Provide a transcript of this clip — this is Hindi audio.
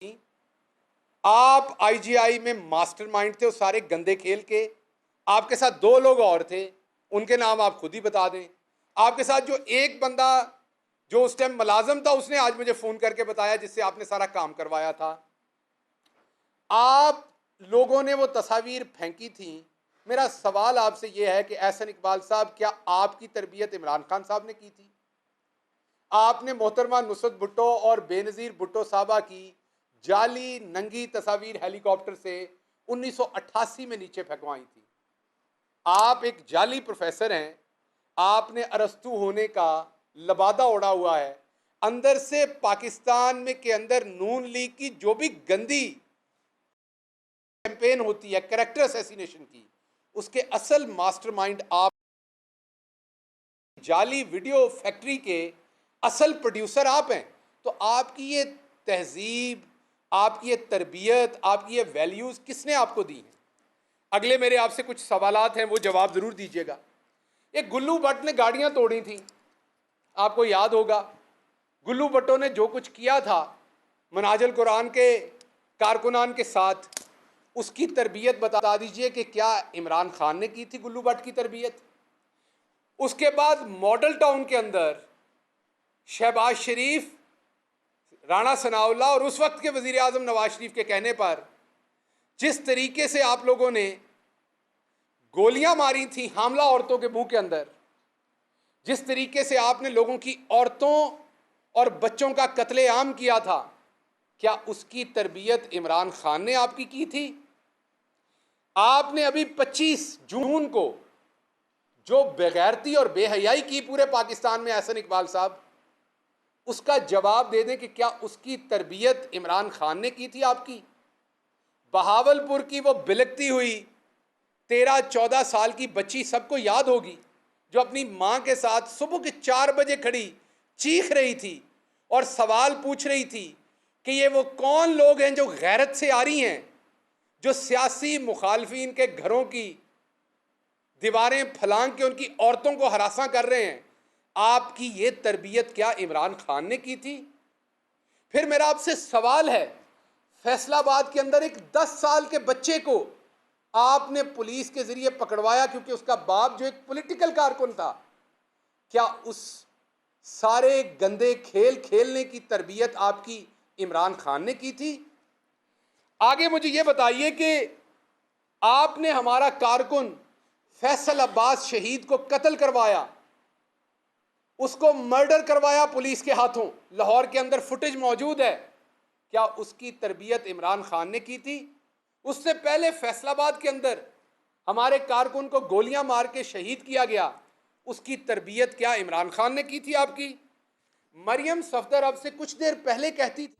आप आईजीआई में मास्टरमाइंड थे, उस सारे गंदे खेल के। आपके साथ 2 लोग और थे, उनके नाम आप खुद ही बता दें। आपके साथ जो एक बंदा जो उस टाइम मुलाजिम था, उसने आज मुझे फोन करके बताया, जिससे आपने सारा काम करवाया था। आप लोगों ने वो तस्वीर फेंकी थी। मेरा सवाल आपसे यह है कि एहसन इकबाल साहब, क्या आपकी तरबियत इमरान खान साहब ने की थी? आपने मोहतरमा नुसरत भुट्टो और बेनजीर भुट्टो साहबा की जाली नंगी तस्वीर हेलीकॉप्टर से 1988 में नीचे फेंकवाई थी। आप एक जाली प्रोफेसर हैं। आपने अरस्तू होने का लबादा उड़ा हुआ है। अंदर से पाकिस्तान में के अंदर नून लीग की जो भी गंदी कैंपेन होती है कैरेक्टर असैसिनेशन की, उसके असल मास्टरमाइंड आप, जाली वीडियो फैक्ट्री के असल प्रोड्यूसर आप हैं। तो आपकी ये तहजीब, आपकी ये तरबियत, आपकी ये वैल्यूज़ किसने आपको दी हैं? अगले मेरे आपसे कुछ सवालात हैं, वो जवाब ज़रूर दीजिएगा। एक गुल्लू भट्ट ने गाड़ियाँ तोड़ी थी, आपको याद होगा। गुल्लू भट्टो ने जो कुछ किया था मनाजिल कुरान के कारकुनान के साथ, उसकी तरबियत बता दीजिए कि क्या इमरान खान ने की थी गुल्लू भट्ट की तरबियत? उसके बाद मॉडल टाउन के अंदर शहबाज शरीफ, राणा सनाउल्लाह और उस वक्त के वजीर आजम नवाज शरीफ के कहने पर जिस तरीके से आप लोगों ने गोलियां मारी थी हामला औरतों के मुंह के अंदर, जिस तरीके से आपने लोगों की औरतों और बच्चों का कत्लेआम किया था, क्या उसकी तरबियत इमरान खान ने आपकी की थी? आपने अभी 25 जून को जो बेगैरती और बेहयाई की पूरे पाकिस्तान में एहसन इकबाल साहब, उसका जवाब दे दें कि क्या उसकी तरबियत इमरान खान ने की थी आपकी? बहावलपुर की वो बिलकती हुई 13-14 साल की बच्ची सबको याद होगी, जो अपनी मां के साथ सुबह के 4 बजे खड़ी चीख रही थी और सवाल पूछ रही थी कि ये वो कौन लोग हैं जो गैरत से आ रही हैं, जो सियासी मुखालफिन के घरों की दीवारें फलांग के उनकी औरतों को हरासा कर रहे हैं। आपकी ये तरबियत क्या इमरान खान ने की थी? फिर मेरा आपसे सवाल है, फैसलाबाद के अंदर एक 10 साल के बच्चे को आपने पुलिस के जरिए पकड़वाया क्योंकि उसका बाप जो एक पॉलिटिकल कारकुन था। क्या उस सारे गंदे खेल खेलने की तरबियत आपकी इमरान खान ने की थी? आगे मुझे यह बताइए कि आपने हमारा कारकुन फैसल अब्बास शहीद को कत्ल करवाया, उसको मर्डर करवाया पुलिस के हाथों। लाहौर के अंदर फुटेज मौजूद है। क्या उसकी तरबियत इमरान खान ने की थी? उससे पहले फैसलाबाद के अंदर हमारे कारकुन को गोलियां मार के शहीद किया गया, उसकी तरबियत क्या इमरान खान ने की थी आपकी? मरियम सफदर अब से कुछ देर पहले कहती थी